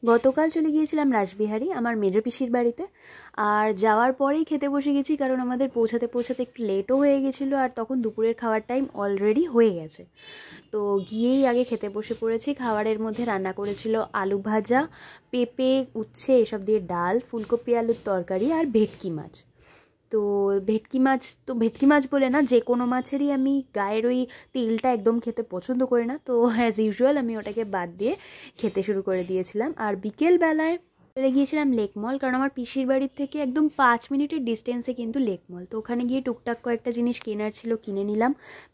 গতকাল চলে গিয়েছিলাম রাসবিহারী আমার মেজ পিসির বাড়িতে। আর যাওয়ার পরেই খেতে বসে গেছি, কারণ আমাদের পৌঁছাতে পৌঁছাতে একটু লেটও হয়ে গেছিলো আর তখন দুপুরের খাওয়ার টাইম অলরেডি হয়ে গেছে। তো গিয়েই আগে খেতে বসে পড়েছি। খাবারের মধ্যে রান্না করেছিল আলু ভাজা, পেঁপে, উচ্ছে এসব দিয়ে ডাল, ফুলকপি আলুর তরকারি আর ভেটকি মাছ। তো ভেটকি মাছ বলে না, যে কোনো মাছেরই আমি গায়ের ওই তেলটা একদম খেতে পছন্দ করি না, তো অ্যাজ ইউজুয়াল আমি ওটাকে বাদ দিয়ে খেতে শুরু করে দিয়েছিলাম। আর বিকেলবেলায় চলে গিয়েছিলাম লেক মল, কারণ আমার পিসির বাড়ির থেকে একদম 5 মিনিটের ডিস্টেন্সে কিন্তু লেক মল। তো ওখানে গিয়ে টুকটাক কয়েকটা জিনিস কেনার ছিল, কিনে নিলাম।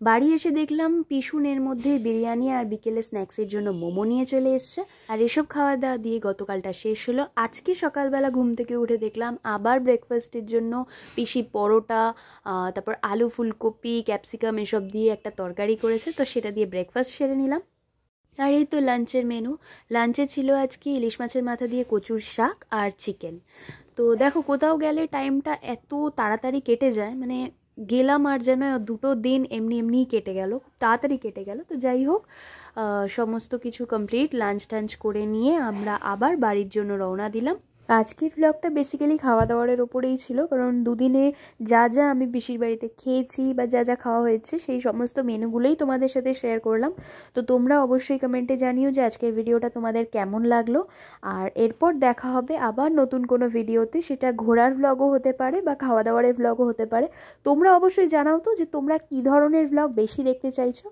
বাড়ি এসে দেখলাম পিসুনের মধ্যে বিরিয়ানি আর বিকেলে স্ন্যাক্সের জন্য মোমো নিয়ে চলে এসছে। আর এসব খাওয়া দাওয়া দিয়ে গতকালটা শেষ হলো। আজকে সকালবেলা ঘুম থেকে উঠে দেখলাম আবার ব্রেকফাস্টের জন্য পিসি পরোটা, তারপর আলু ফুলকপি ক্যাপসিকাম এসব দিয়ে একটা তরকারি করেছে, তো সেটা দিয়ে ব্রেকফাস্ট সেরে নিলাম। আর এই তো লাঞ্চের মেনু। লাঞ্চে ছিল আজকে ইলিশ মাছের মাথা দিয়ে কচুর শাক আর চিকেন। তো দেখো, কোথাও গেলে টাইমটা এত তাড়াতাড়ি কেটে যায়, মানে গেলাম আর যেন 2 দিন এমনিই কেটে গেল, খুব তাড়াতাড়ি কেটে গেল। তো যাই হোক, সমস্ত কিছু কমপ্লিট লাঞ্চ টাঞ্চ করে নিয়ে আমরা আবার বাড়ির জন্য রওনা দিলাম। আজকের ব্লগটা বেসিক্যালি খাওয়া দাওয়ারের ওপরেই ছিল, কারণ দুদিনে যা যা আমি পিসির বাড়িতে খেয়েছি বা যা যা খাওয়া হয়েছে সেই সমস্ত মেনুগুলোই তোমাদের সাথে শেয়ার করলাম। তো তোমরা অবশ্যই কমেন্টে জানিও যে আজকের ভিডিওটা তোমাদের কেমন লাগলো। আর এরপর দেখা হবে আবার নতুন কোনো ভিডিওতে, সেটা ঘোরার ভ্লগও হতে পারে বা খাওয়া দাওয়ারের ভ্লগও হতে পারে। তোমরা অবশ্যই জানাও তো যে তোমরা কী ধরনের ভ্লগ বেশি দেখতে চাইছো।